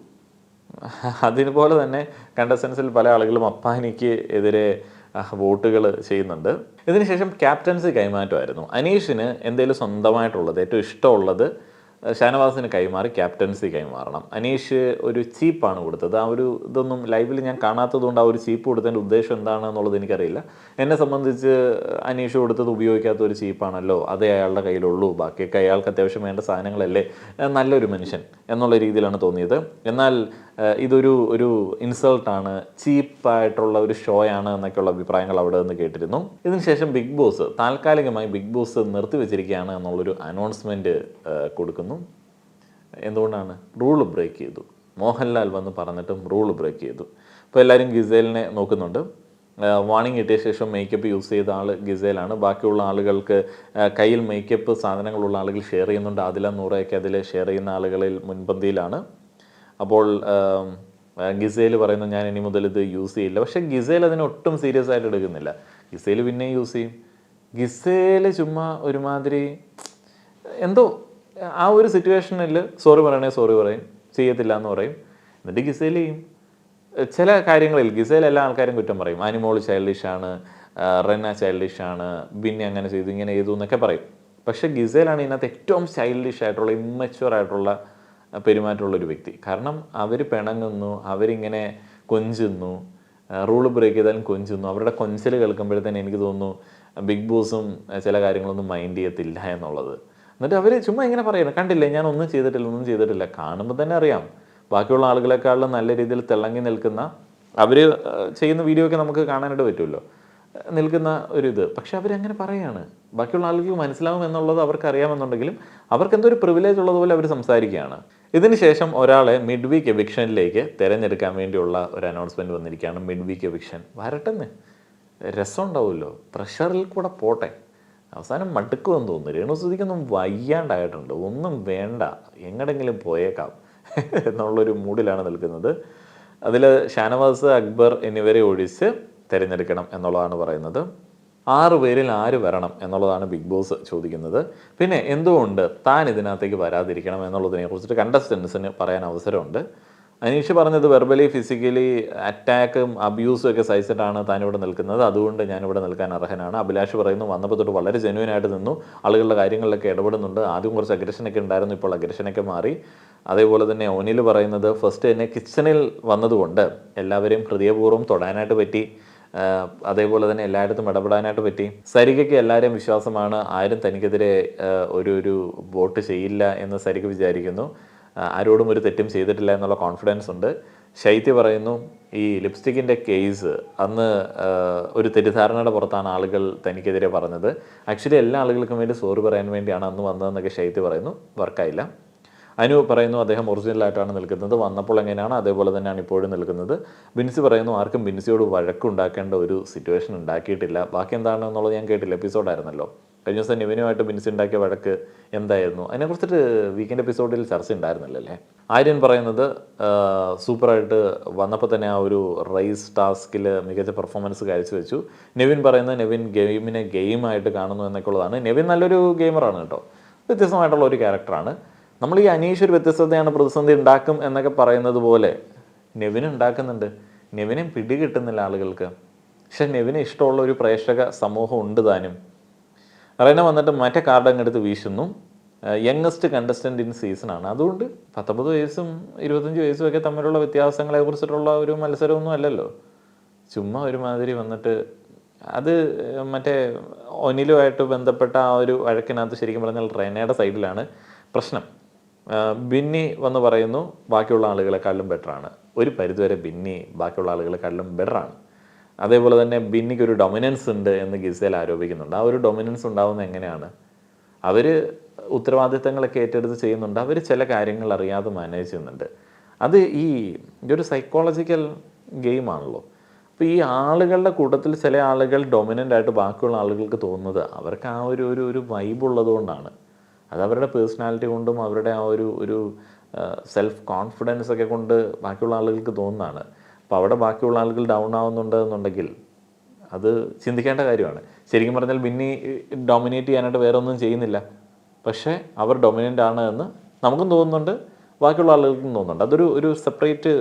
അതുപോലെ തന്നെ കണ്ടസ്റ്റൻസിൽ പല ആളുകളും അപ്പാനിക്ക് എതിരെ വോട്ടുകൾ ചെയ്യുന്നുണ്ട്. ഇതിനുശേഷം ക്യാപ്റ്റൻസി കൈമാറ്റമായിരുന്നു. അനീഷിന് എന്തെങ്കിലും സ്വന്തമായിട്ടുള്ളത് ഏറ്റവും ഇഷ്ടമുള്ളത് ഷാനവാസിന് കൈമാറി ക്യാപ്റ്റൻസി കൈമാറണം. അനീഷ് ഒരു ചീപ്പാണ് കൊടുത്തത്. ആ ഒരു ഇതൊന്നും ലൈവിൽ ഞാൻ കാണാത്തതുകൊണ്ട് ആ ഒരു ചീപ്പ് കൊടുത്തതിൻ്റെ ഉദ്ദേശം എന്താണ് എന്നുള്ളത് എനിക്കറിയില്ല. എന്നെ സംബന്ധിച്ച് അനീഷ് കൊടുത്തത് ഉപയോഗിക്കാത്ത ഒരു ചീപ്പാണല്ലോ, അതേ അയാളുടെ കയ്യിലുള്ളൂ, ബാക്കിയൊക്കെ അയാൾക്ക് അത്യാവശ്യം വേണ്ട സാധനങ്ങളല്ലേ, നല്ലൊരു മനുഷ്യൻ എന്നുള്ള രീതിയിലാണ് തോന്നിയത്. എന്നാൽ ഇതൊരു ഇൻസൾട്ടാണ്, ചീപ്പായിട്ടുള്ള ഒരു ഷോയാണ് എന്നൊക്കെയുള്ള അഭിപ്രായങ്ങൾ അവിടെ നിന്ന് കേട്ടിരുന്നു. ഇതിനുശേഷം ബിഗ് ബോസ് താൽക്കാലികമായി ബിഗ് ബോസ് നിർത്തിവെച്ചിരിക്കുകയാണ് എന്നുള്ളൊരു അനൗൺസ്മെൻറ്റ് കൊടുക്കുന്നു. എന്തുകൊണ്ടാണ്? റൂൾ ബ്രേക്ക് ചെയ്തു. മോഹൻലാൽ വന്ന് പറഞ്ഞിട്ടും റൂൾ ബ്രേക്ക് ചെയ്തു. ഇപ്പോൾ എല്ലാവരും ഗിസേലിനെ നോക്കുന്നുണ്ട്. വാണിംഗ് കിട്ടിയ ശേഷം മേക്കപ്പ് യൂസ് ചെയ്ത ആൾ ഗിസേലാണ്. ബാക്കിയുള്ള ആളുകൾക്ക് കയ്യിൽ മേക്കപ്പ് സാധനങ്ങളുള്ള ആളുകൾ ഷെയർ ചെയ്യുന്നുണ്ട്. അതിലെ 100 അതിൽ ഷെയർ ചെയ്യുന്ന ആളുകളിൽ മുൻപന്തിയിലാണ്. അപ്പോൾ ഗിസേൽ പറയുന്നു ഞാൻ ഇനി മുതൽ ഇത് യൂസ് ചെയ്യില്ല. പക്ഷേ ഗിസേൽ അതിനെ ഒട്ടും സീരിയസ് ആയിട്ട് എടുക്കുന്നില്ല. ഗിസേൽ പിന്നെ യൂസ് ചെയ്യും. ഗിസേൽ ചുമ്മാ ഒരുമാതിരി എന്തോ ആ ഒരു സിറ്റുവേഷനിൽ സോറി പറയും, ചെയ്യത്തില്ല എന്ന് പറയും. എന്നിട്ട് ഗിസേൽ ചെയ്യും. ചില കാര്യങ്ങളിൽ ഗിസേൽ എല്ലാ ആൾക്കാരും കുറ്റം പറയും. അനിമോൾ ചൈൽഡിഷാണ്, റെന ചൈൽഡിഷാണ്, ബിന്നി അങ്ങനെ ചെയ്തു ഇങ്ങനെ ചെയ്തു എന്നൊക്കെ പറയും. പക്ഷേ ഗിസേലാണ് ഇതിനകത്ത് ഏറ്റവും ചൈൽഡിഷ് ആയിട്ടുള്ള ഇമ്മച്വർ ആയിട്ടുള്ള പെരുമാറ്റമുള്ളൊരു വ്യക്തി. കാരണം അവർ പിണങ്ങുന്നു, അവരിങ്ങനെ കൊഞ്ചുന്നു, റൂള് ബ്രേക്ക് ചെയ്താലും കൊഞ്ചുന്നു. അവരുടെ കൊഞ്ചൽ കേൾക്കുമ്പോഴത്തേന് എനിക്ക് തോന്നുന്നു ബിഗ് ബോസും ചില കാര്യങ്ങളൊന്നും മൈൻഡ് ചെയ്യത്തില്ല എന്നുള്ളത്. എന്നിട്ട് അവർ ചുമ്മാ ഇങ്ങനെ പറയുന്നത് കണ്ടില്ലേ, ഞാൻ ഒന്നും ചെയ്തിട്ടില്ല. കാണുമ്പോൾ തന്നെ അറിയാം ബാക്കിയുള്ള ആളുകളെക്കാളും നല്ല രീതിയിൽ തിളങ്ങി നിൽക്കുന്ന, അവർ ചെയ്യുന്ന വീഡിയോ ഒക്കെ നമുക്ക് കാണാനായിട്ട് പറ്റുമല്ലോ, നിൽക്കുന്ന ഒരിത്. പക്ഷെ അവരങ്ങനെ പറയുകയാണ്. ബാക്കിയുള്ള ആളുകൾക്ക് മനസ്സിലാവും എന്നുള്ളത് അവർക്കറിയാമെന്നുണ്ടെങ്കിലും അവർക്ക് എന്തോ ഒരു പ്രിവിലേജ് ഉള്ളതുപോലെ അവർ സംസാരിക്കുകയാണ്. ഇതിന് ശേഷം ഒരാളെ മിഡ് വീക്ക് എവിക്ഷനിലേക്ക് തിരഞ്ഞെടുക്കാൻ വേണ്ടിയുള്ള ഒരു അനൗൺസ്മെൻറ്റ് വന്നിരിക്കുകയാണ്. മിഡ് വീക്ക് എവിക്ഷൻ വരട്ടെന്ന്, രസം ഉണ്ടാവുമല്ലോ, പ്രഷറിൽ കൂടെ പോട്ടെ. അവസാനം മടുക്കുമെന്ന് തോന്നുന്നു. രേണുസുതിക്കൊന്നും വയ്യാണ്ടായിട്ടുണ്ട്, ഒന്നും വേണ്ട, എങ്ങടെങ്കിലും പോയേക്കാം എന്നുള്ളൊരു മൂഡിലാണ് നിൽക്കുന്നത്. അതിൽ ഷാനവാസ്, അക്ബർ എന്നിവരെ ഒഴിച്ച് തിരഞ്ഞെടുക്കണം എന്നുള്ളതാണ് പറയുന്നത്. 6 പേരിൽ ആര് വരണം എന്നുള്ളതാണ് ബിഗ് ബോസ് ചോദിക്കുന്നത്. പിന്നെ എന്തുകൊണ്ട് താൻ ഇതിനകത്തേക്ക് വരാതിരിക്കണം എന്നുള്ളതിനെ കുറിച്ചിട്ട് കണ്ടസ്റ്റൻസിന് പറയാൻ അവസരമുണ്ട്. അനീഷ് പറഞ്ഞത് വെർബലി ഫിസിക്കലി അറ്റാക്കും അബ്യൂസും ഒക്കെ സഹിച്ചിട്ടാണ് താനിവിടെ നിൽക്കുന്നത്, അതുകൊണ്ട് ഞാനിവിടെ നിൽക്കാൻ അർഹനാണ്. അഭിലാഷ് പറയുന്നു വന്നപ്പോൾ തൊട്ട് വളരെ ജെന്യൂനായിട്ട് നിന്നു, ആളുകളുടെ കാര്യങ്ങളിലൊക്കെ ഇടപെടുന്നുണ്ട്. ആദ്യം കുറച്ച് അഗ്രഷനൊക്കെ ഉണ്ടായിരുന്നു, ഇപ്പോൾ അഗ്രഷനൊക്കെ മാറി. അതേപോലെ തന്നെ ഒനിൽ പറയുന്നത് ഫസ്റ്റ് തന്നെ കിച്ചണിൽ വന്നതുകൊണ്ട് എല്ലാവരെയും ഹൃദയപൂർവ്വം തൊടാനായിട്ട് പറ്റി, അതേപോലെ തന്നെ എല്ലായിടത്തും ഇടപെടാനായിട്ട് പറ്റി. സരികയ്ക്ക് എല്ലാവരെയും വിശ്വാസമാണ്, ആരും തനിക്കെതിരെ ഒരു വോട്ട് ചെയ്യില്ല എന്ന് സരിക വിചാരിക്കുന്നു, ആരോടും ഒരു തെറ്റും ചെയ്തിട്ടില്ല എന്നുള്ള കോൺഫിഡൻസ് ഉണ്ട്. ശൈത്യ പറയുന്നു ഈ ലിപ്സ്റ്റിക്കിൻ്റെ കേസ് അന്ന് ഒരു തെറ്റിദ്ധാരണയുടെ പുറത്താണ് ആളുകൾ തനിക്കെതിരെ പറഞ്ഞത്, ആക്ച്വലി എല്ലാ ആളുകൾക്കും വേണ്ടി സോറി പറയാൻ വേണ്ടിയാണ് അന്ന് വന്നതെന്നൊക്കെ ശൈത്യ പറയുന്നു. വർക്കായില്ല. അനു പറയുന്നു അദ്ദേഹം ഒറിജിനലായിട്ടാണ് നിൽക്കുന്നത്, വന്നപ്പോൾ എങ്ങനെയാണ് അതേപോലെ തന്നെയാണ് ഇപ്പോഴും നിൽക്കുന്നത്. ബിൻസി പറയുന്നു ആർക്കും ബിൻസിയോട് വഴക്കുണ്ടാക്കേണ്ട ഒരു സിറ്റുവേഷൻ ഉണ്ടാക്കിയിട്ടില്ല. ബാക്കി എന്താണെന്നുള്ളത് ഞാൻ കേട്ടില്ല, എപ്പിസോഡായിരുന്നല്ലോ. കഴിഞ്ഞ ദിവസം നെവിനുമായിട്ട് ബിൻസി ഉണ്ടാക്കിയ വഴക്ക് എന്തായിരുന്നു, അതിനെക്കുറിച്ചിട്ട് വീക്കെൻഡ് എപ്പിസോഡിൽ ചർച്ച ഉണ്ടായിരുന്നില്ലല്ലേ. ആര്യൻ പറയുന്നത് സൂപ്പറായിട്ട് വന്നപ്പോൾ തന്നെ ആ ഒരു റൈസ് ടാസ്കിൽ മികച്ച പെർഫോമൻസ് കാഴ്ചവെച്ചു. നെവിൻ പറയുന്നത് നെവിൻ ഗെയിമിനെ ഗെയിമായിട്ട് കാണുന്നു എന്നൊക്കെ ഉള്ളതാണ്. നെവിൻ നല്ലൊരു ഗെയിമറാണ് കേട്ടോ, വ്യത്യസ്തമായിട്ടുള്ള ഒരു ക്യാരക്ടറാണ്. നമ്മൾ ഈ അനീഷ് ഒരു വ്യത്യസ്തതയാണ് പ്രതിസന്ധി ഉണ്ടാക്കും എന്നൊക്കെ പറയുന്നത് പോലെ നെവിൻ ഉണ്ടാക്കുന്നുണ്ട്. നെവിനെ പിടികിട്ടുന്നില്ല ആളുകൾക്ക്, പക്ഷെ നെവിന് ഇഷ്ടമുള്ള ഒരു പ്രേക്ഷക സമൂഹം ഉണ്ട് താനും. റെന വന്നിട്ട് മറ്റേ കാർഡ് അങ്ങെടുത്ത് വീശുന്നു. യങ്ങസ്റ്റ് കണ്ടസ്റ്റൻ്റ് ഇൻ സീസണാണ്, അതുകൊണ്ട് 19 വയസ്സും 25 വയസ്സും ഒക്കെ തമ്മിലുള്ള വ്യത്യാസങ്ങളെ കുറിച്ചിട്ടുള്ള ഒരു മത്സരമൊന്നും അല്ലല്ലോ. ചുമ്മാ ഒരുമാതിരി വന്നിട്ട് അത് മറ്റേ ഒനിലുമായിട്ട് ബന്ധപ്പെട്ട ആ ഒരു വഴക്കിനകത്ത് ശരിക്കും പറഞ്ഞാൽ റെനയുടെ സൈഡിലാണ് പ്രശ്നം. ബിന്നി വന്ന് പറയുന്നു ബാക്കിയുള്ള ആളുകളെക്കാളും ബെറ്ററാണ്. ഒരു പരിധിവരെ ബിന്നി ബാക്കിയുള്ള ആളുകളെക്കാളും ബെറ്ററാണ്. അതേപോലെ തന്നെ ബിന്നിക്കൊരു ഡൊമിനൻസ് ഉണ്ട് എന്ന് ഗിസേൽ ആരോപിക്കുന്നുണ്ട്. ആ ഒരു ഡൊമിനൻസ് ഉണ്ടാവുന്നത് എങ്ങനെയാണ്? അവർ ഉത്തരവാദിത്തങ്ങളൊക്കെ ഏറ്റെടുത്ത് ചെയ്യുന്നുണ്ട്, അവർ ചില കാര്യങ്ങൾ അറിയാതെ മാനേജ് ചെയ്യുന്നുണ്ട്. അത് ഈ ഒരു സൈക്കോളജിക്കൽ ഗെയിമാണല്ലോ. അപ്പോൾ ഈ ആളുകളുടെ കൂട്ടത്തിൽ ചില ആളുകൾ ഡൊമിനൻ്റ് ആയിട്ട് ബാക്കിയുള്ള ആളുകൾക്ക് തോന്നുന്നത് അവർക്ക് ആ ഒരു വൈബ് ഉള്ളത് കൊണ്ടാണ്. അത് അവരുടെ പേഴ്സണാലിറ്റി കൊണ്ടും അവരുടെ ആ ഒരു സെൽഫ് കോൺഫിഡൻസ് ഒക്കെ കൊണ്ട് ബാക്കിയുള്ള ആളുകൾക്ക് തോന്നുന്നതാണ്. അപ്പോൾ അവിടെ ബാക്കിയുള്ള ആളുകൾ ഡൗൺ ആവുന്നുണ്ട് എന്നുണ്ടെങ്കിൽ അത് ചിന്തിക്കേണ്ട കാര്യമാണ്. ശരിക്കും പറഞ്ഞാൽ ബിന്നി ഡൊമിനേറ്റ് ചെയ്യാനായിട്ട് വേറെ ഒന്നും ചെയ്യുന്നില്ല, പക്ഷേ അവർ ഡൊമിനൻ്റ് ആണ് എന്ന് നമുക്കും തോന്നുന്നുണ്ട്, ബാക്കിയുള്ള ആളുകൾക്കും തോന്നുന്നുണ്ട്. അതൊരു സെപ്പറേറ്റ്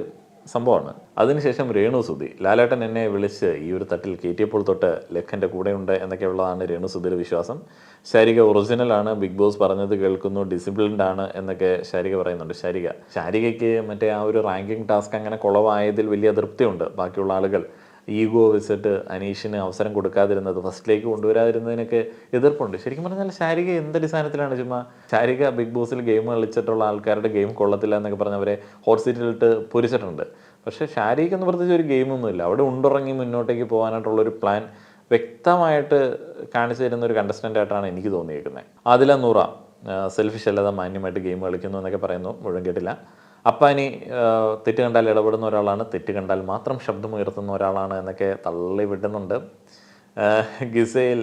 സംഭവമാണ്. അതിനുശേഷം രേണുസുതി ലാലേട്ടൻ എന്നെ വിളിച്ച് ഈ ഒരു തട്ടിൽ കയറ്റിയപ്പോൾ തൊട്ട് ലഖൻ്റെ കൂടെയുണ്ട് എന്നൊക്കെയുള്ളതാണ് രേണുസുതിയുടെ വിശ്വാസം. ശാരിക ഒറിജിനലാണ്, ബിഗ് ബോസ് പറഞ്ഞത് കേൾക്കുന്നു, ഡിസിപ്ലിൻഡ് ആണ് എന്നൊക്കെ ശാരിക പറയുന്നുണ്ട്. ശാരികയ്ക്ക് മറ്റേ ആ ഒരു റാങ്കിങ് ടാസ്ക് അങ്ങനെ കുളവായതിൽ വലിയ തൃപ്തിയുണ്ട്. ബാക്കിയുള്ള ആളുകൾ ഈഗോ വെച്ചിട്ട് അനീഷിന് അവസരം കൊടുക്കാതിരുന്നത്, ഫസ്റ്റിലേക്ക് കൊണ്ടുവരാതിരുന്നതിനൊക്കെ എതിർപ്പുണ്ട്. ശരിക്കും പറഞ്ഞാൽ ശാരിക എന്ത് അടിസ്ഥാനത്തിലാണ് ചുമ്മാ ശാരിക ബിഗ് ബോസിൽ ഗെയിം കളിച്ചിട്ടുള്ള ആൾക്കാരുടെ ഗെയിം കൊള്ളത്തില്ല എന്നൊക്കെ പറഞ്ഞവരെ ഹോട്ട് സീറ്റിലിട്ട് പൊരിച്ചിട്ടുണ്ട്. പക്ഷേ ശാരികയ്ക്കൊന്നും പ്രത്യേകിച്ച് ഒരു ഗെയിമൊന്നുമില്ല. അവിടെ ഉണ്ടുറങ്ങി മുന്നോട്ടേക്ക് പോകാനായിട്ടുള്ളൊരു പ്ലാൻ വ്യക്തമായിട്ട് കാണിച്ചു തരുന്ന ഒരു കണ്ടസ്റ്റൻ്റ് ആയിട്ടാണ് എനിക്ക് തോന്നിയിരിക്കുന്നത്. അതില നൂറ സെൽഫിഷ് അല്ലാതെ മാന്യമായിട്ട് ഗെയിം കളിക്കുന്നു എന്നൊക്കെ പറയുന്നു, മുഴുവൻ കേട്ടില്ല. അപ്പാനി തെറ്റ് കണ്ടാൽ ഇടപെടുന്ന ഒരാളാണ്, തെറ്റ് കണ്ടാൽ മാത്രം ശബ്ദമുയർത്തുന്ന ഒരാളാണ് എന്നൊക്കെ തള്ളി വിടുന്നുണ്ട്. ഗിസയിൽ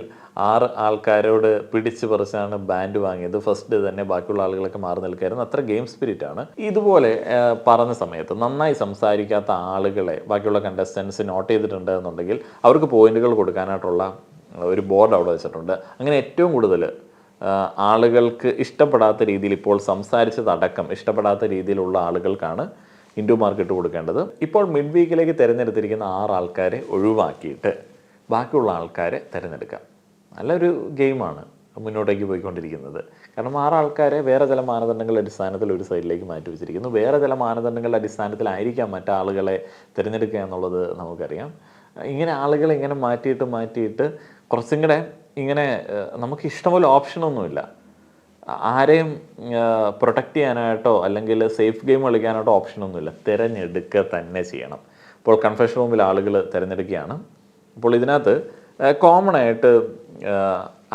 6 ആൾക്കാരോട് പിടിച്ച് പറിച്ചാണ് ബാൻഡ് വാങ്ങിയത്. ഫസ്റ്റ് തന്നെ ബാക്കിയുള്ള ആളുകളൊക്കെ മാറി നിൽക്കായിരുന്നു. അത്ര ഗെയിം സ്പിരിറ്റാണ്. ഇതുപോലെ പറഞ്ഞ സമയത്ത് നന്നായി സംസാരിക്കാത്ത ആളുകളെ ബാക്കിയുള്ള കണ്ടസ്റ്റൻസ് നോട്ട് ചെയ്തിട്ടുണ്ട് എന്നുണ്ടെങ്കിൽ അവർക്ക് പോയിന്റുകൾ കൊടുക്കാനായിട്ടുള്ള ഒരു ബോർഡ് അവിടെ വെച്ചിട്ടുണ്ട്. അങ്ങനെ ഏറ്റവും കൂടുതൽ ആളുകൾക്ക് ഇഷ്ടപ്പെടാത്ത രീതിയിൽ ഇപ്പോൾ സംസാരിച്ചതടക്കം ഇഷ്ടപ്പെടാത്ത രീതിയിലുള്ള ആളുകൾക്കാണ് ഇൻഡു മാർക്കിട്ട് കൊടുക്കേണ്ടത്. ഇപ്പോൾ മിഡ് വീക്കിലേക്ക് തിരഞ്ഞെടുത്തിരിക്കുന്ന 6 ആൾക്കാരെ ഒഴിവാക്കിയിട്ട് ബാക്കിയുള്ള ആൾക്കാരെ തിരഞ്ഞെടുക്കാം. നല്ലൊരു ഗെയിമാണ് മുന്നോട്ടേക്ക് പോയിക്കൊണ്ടിരിക്കുന്നത്. കാരണം 6 ആൾക്കാരെ വേറെ ചില മാനദണ്ഡങ്ങളുടെ അടിസ്ഥാനത്തിൽ ഒരു സൈഡിലേക്ക് മാറ്റി വെച്ചിരിക്കുന്നു. വേറെ ചില മാനദണ്ഡങ്ങളുടെ അടിസ്ഥാനത്തിലായിരിക്കാം മറ്റാളുകളെ തിരഞ്ഞെടുക്കുക എന്നുള്ളത് നമുക്കറിയാം. ഇങ്ങനെ ആളുകളെ ഇങ്ങനെ മാറ്റിയിട്ട് കുറച്ചും കൂടെ ഇങ്ങനെ നമുക്ക് ഇഷ്ടംപോലെ ഓപ്ഷനൊന്നുമില്ല. ആരെയും പ്രൊട്ടക്റ്റ് ചെയ്യാനായിട്ടോ അല്ലെങ്കിൽ സേഫ് ഗെയിം കളിക്കാനായിട്ടോ ഓപ്ഷനൊന്നുമില്ല. തിരഞ്ഞെടുക്കുക തന്നെ ചെയ്യണം. ഇപ്പോൾ കൺഫെഷൻ റൂമിൽ ആളുകൾ തിരഞ്ഞെടുക്കുകയാണ്. അപ്പോൾ ഇതിനകത്ത് കോമൺ ആയിട്ട്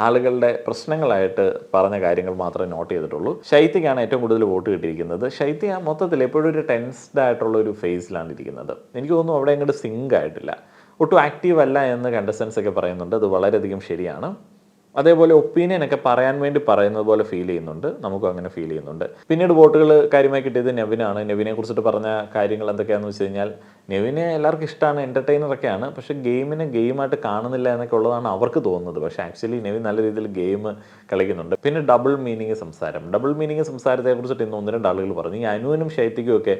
ആളുകളുടെ പ്രശ്നങ്ങളായിട്ട് പറഞ്ഞ കാര്യങ്ങൾ മാത്രമേ നോട്ട് ചെയ്തിട്ടുള്ളൂ. ശൈത്യക്കാണ് ഏറ്റവും കൂടുതൽ വോട്ട് കിട്ടിയിരിക്കുന്നത്. ശൈത്യ മൊത്തത്തിൽ എപ്പോഴും ഒരു ടെൻസ്ഡ് ആയിട്ടുള്ള ഒരു ഫേസിലാണ് ഇരിക്കുന്നത്. എനിക്ക് തോന്നുന്നു അവിടെ അങ്ങോട്ട് സിങ്ക് ആയിട്ടില്ല, ഒട്ടും ആക്റ്റീവ് അല്ല എന്ന് കണ്ടസ്റ്റൻസ് ഒക്കെ പറയുന്നുണ്ട്. അത് വളരെയധികം ശരിയാണ്. അതേപോലെ ഒപ്പീനിയനൊക്കെ പറയാൻ വേണ്ടി പറയുന്നത് പോലെ ഫീൽ ചെയ്യുന്നുണ്ട്, നമുക്കും അങ്ങനെ ഫീൽ ചെയ്യുന്നുണ്ട്. പിന്നീട് വോട്ടുകൾ കാര്യമായി കിട്ടിയത് നെവിനാണ്. നെവിനെ കുറിച്ചിട്ട് പറഞ്ഞ കാര്യങ്ങൾ എന്തൊക്കെയാണെന്ന് വെച്ച് കഴിഞ്ഞാൽ, നെവിനെ എല്ലാവർക്കും ഇഷ്ടമാണ്, എൻ്റർടൈനറൊക്കെയാണ്, പക്ഷേ ഗെയിമിനെ ഗെയിമായിട്ട് കാണുന്നില്ല എന്നൊക്കെ ഉള്ളതാണ് അവർക്ക് തോന്നുന്നത്. പക്ഷേ ആക്ച്വലി നെവിൻ നല്ല രീതിയിൽ ഗെയിം കളിക്കുന്നുണ്ട്. പിന്നെ ഡബിൾ മീനിങ് സംസാരം, ഡബിൾ മീനിങ് സംസാരത്തെക്കുറിച്ചിട്ട് ഇന്ന് 1-2 ആളുകൾ പറഞ്ഞു. ഈ അനുവിനും ശൈത്യക്കും ഒക്കെ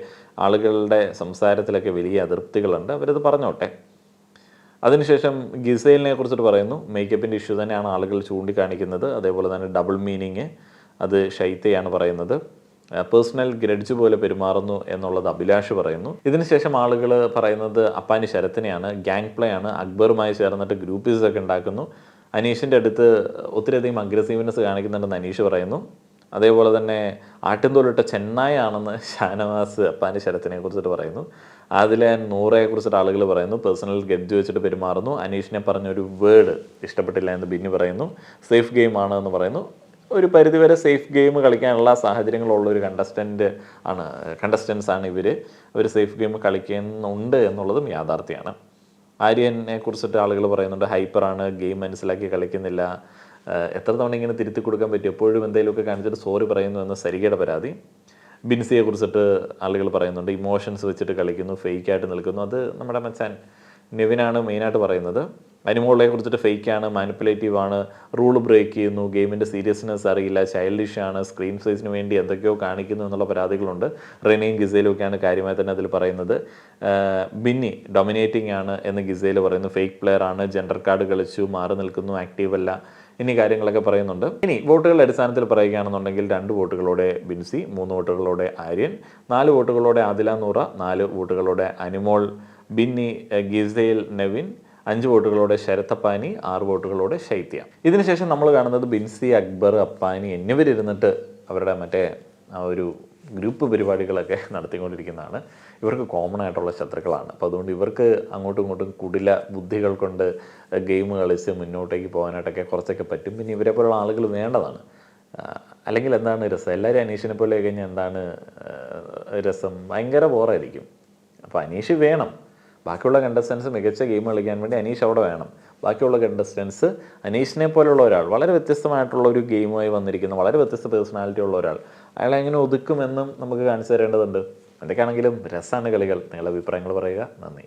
ആളുകളുടെ സംസാരത്തിലൊക്കെ വലിയ അതൃപ്തികളുണ്ട്, അവരത് പറഞ്ഞോട്ടെ. അതിനുശേഷം ഗിസൈലിനെ കുറിച്ചിട്ട് പറയുന്നു. മേക്കപ്പിൻ്റെ ഇഷ്യൂ തന്നെയാണ് ആളുകൾ ചൂണ്ടിക്കാണിക്കുന്നത്. അതേപോലെ തന്നെ ഡബിൾ മീനിങ് അത് ഷൈത്തയാണ് പറയുന്നത്. പേഴ്സണൽ ഗ്രഡ്ജ് പോലെ പെരുമാറുന്നു എന്നുള്ളത് അഭിലാഷ് പറയുന്നു. ഇതിനുശേഷം ആളുകൾ പറയുന്നത് അപ്പാനി ശരത്തിനെയാണ്. ഗ്യാങ് പ്ലേ ആണ്, അക്ബറുമായി ചേർന്നിട്ട് ഗ്രൂപ്പീസ് ഒക്കെ ഉണ്ടാക്കുന്നു. അനീഷിൻ്റെ അടുത്ത് ഒത്തിരിയധികം അഗ്രസീവ്നെസ് കാണിക്കുന്നുണ്ടെന്ന് അനീഷ് പറയുന്നു. അതേപോലെ തന്നെ ആട്ടിൻതോലിട്ട ചെന്നായാണെന്ന് ഷാനവാസ് അപ്പാനി ശരത്തിനെ കുറിച്ചിട്ട് പറയുന്നു. അതിലെ നൂറയെ കുറിച്ചിട്ട് ആളുകൾ പറയുന്നു പേഴ്സണൽ ഗഡ്ജ് വെച്ചിട്ട് പെരുമാറുന്നു. അനീഷിനെ പറഞ്ഞൊരു വേർഡ് ഇഷ്ടപ്പെട്ടില്ല എന്ന് ബിന്നി പറയുന്നു. സേഫ് ഗെയിം ആണ് എന്ന് പറയുന്നു. ഒരു പരിധിവരെ സേഫ് ഗെയിം കളിക്കാനുള്ള സാഹചര്യങ്ങളുള്ള ഒരു കണ്ടസ്റ്റൻസ് ആണ് ഇവർ. അവർ സേഫ് ഗെയിം കളിക്കുന്നുണ്ട് എന്നുള്ളതും യാഥാർത്ഥ്യമാണ്. ആര്യനെ കുറിച്ചിട്ട് ആളുകൾ പറയുന്നുണ്ട് ഹൈപ്പറാണ്, ഗെയിം മനസ്സിലാക്കി കളിക്കുന്നില്ല. എത്ര തവണ ഇങ്ങനെ തിരുത്തി കൊടുക്കാൻ പറ്റും, എപ്പോഴും എന്തെങ്കിലുമൊക്കെ കാണിച്ചിട്ട് സോറി പറയുന്നു എന്ന് സരികയുടെ പരാതി. ബിൻസിയെ കുറിച്ചിട്ട് ആളുകൾ പറയുന്നുണ്ട് ഇമോഷൻസ് വെച്ചിട്ട് കളിക്കുന്നു, ഫേക്കായിട്ട് നിൽക്കുന്നു. അത് നമ്മുടെ മച്ചാൻ നെവിനാണ് മെയിനായിട്ട് പറയുന്നത്. അനിമോളെ കുറിച്ചിട്ട് ഫേക്കാണ്, മാനിപ്പുലേറ്റീവ് ആണ്, റൂൾ ബ്രേക്ക് ചെയ്യുന്നു, ഗെയിമിൻ്റെ സീരിയസ്നെസ് അറിയില്ല, ചൈൽഡിഷ് ആണ്, സ്ക്രീൻ സൈസിന് വേണ്ടി എന്തൊക്കെയോ കാണിക്കുന്നു എന്നുള്ള പരാതികളുണ്ട്. റെനയും ഗിസയിലും ഒക്കെയാണ് കാര്യമായി തന്നെ അതിൽ പറയുന്നത്. ബിന്നി ഡൊമിനേറ്റിംഗ് ആണ് എന്ന് ഗിസയിൽ പറയുന്നു. ഫേക്ക് പ്ലെയർ ആണ്, ജെൻഡർ കാർഡ് കളിച്ചു, മാറി നിൽക്കുന്നു, ആക്റ്റീവ് അല്ല, ഇനി കാര്യങ്ങളൊക്കെ പറയുന്നുണ്ട്. ഇനി വോട്ടുകളുടെ അടിസ്ഥാനത്തിൽ പറയുകയാണെന്നുണ്ടെങ്കിൽ 2 വോട്ടുകളോടെ ബിൻസി, 3 വോട്ടുകളോടെ ആര്യൻ, 4 വോട്ടുകളോടെ ആദില നൂറ, 4 വോട്ടുകളോടെ അനിമോൾ, ബിന്നി, ഗിസൈൽ, നെവിൻ, 5 വോട്ടുകളോടെ ശരത് അപ്പാനി, 6 വോട്ടുകളോടെ ശൈത്യ. ഇതിനുശേഷം നമ്മൾ കാണുന്നത് ബിൻസി, അക്ബർ, അപ്പാനി എന്നിവരിരുന്നിട്ട് അവരുടെ മറ്റേ ആ ഒരു ഗ്രൂപ്പ് പരിപാടികളൊക്കെ നടത്തിക്കൊണ്ടിരിക്കുന്നതാണ്. ഇവർക്ക് കോമൺ ആയിട്ടുള്ള ശത്രുക്കളാണ്. അപ്പോൾ അതുകൊണ്ട് ഇവർക്ക് അങ്ങോട്ടും ഇങ്ങോട്ടും കുടില ബുദ്ധികൾ കൊണ്ട് ഗെയിം കളിച്ച് മുന്നോട്ടേക്ക് പോകാനായിട്ടൊക്കെ കുറച്ചൊക്കെ പറ്റും. പിന്നെ ഇവരെ പോലുള്ള ആളുകൾ വേണ്ടതാണ്. അല്ലെങ്കിൽ എന്താണ് രസം, എല്ലാവരും അനീഷിനെ പോലെ കഴിഞ്ഞാൽ എന്താണ് രസം? ഭയങ്കര ബോറായിരിക്കും. അപ്പോൾ അനീഷ് വേണം. ബാക്കിയുള്ള കണ്ടസ്റ്റൻസ് മികച്ച ഗെയിം കളിക്കാൻ വേണ്ടി അനീഷ് അവിടെ വേണം. ബാക്കിയുള്ള കണ്ടസ്റ്റൻസ് അനീഷിനെ പോലുള്ള ഒരാൾ, വളരെ വ്യത്യസ്തമായിട്ടുള്ള ഒരു ഗെയിമുമായി വന്നിരിക്കുന്ന, വളരെ വ്യത്യസ്ത പേഴ്സണാലിറ്റി ഉള്ള ഒരാൾ, അയാളെ എങ്ങനെ ഒതുക്കുമെന്നും നമുക്ക് കാണിച്ചു തരേണ്ടതുണ്ട്. എന്തൊക്കെയാണെങ്കിലും രസമാണ് കളികൾ. നിങ്ങളുടെ അഭിപ്രായങ്ങൾ പറയുക. നന്ദി.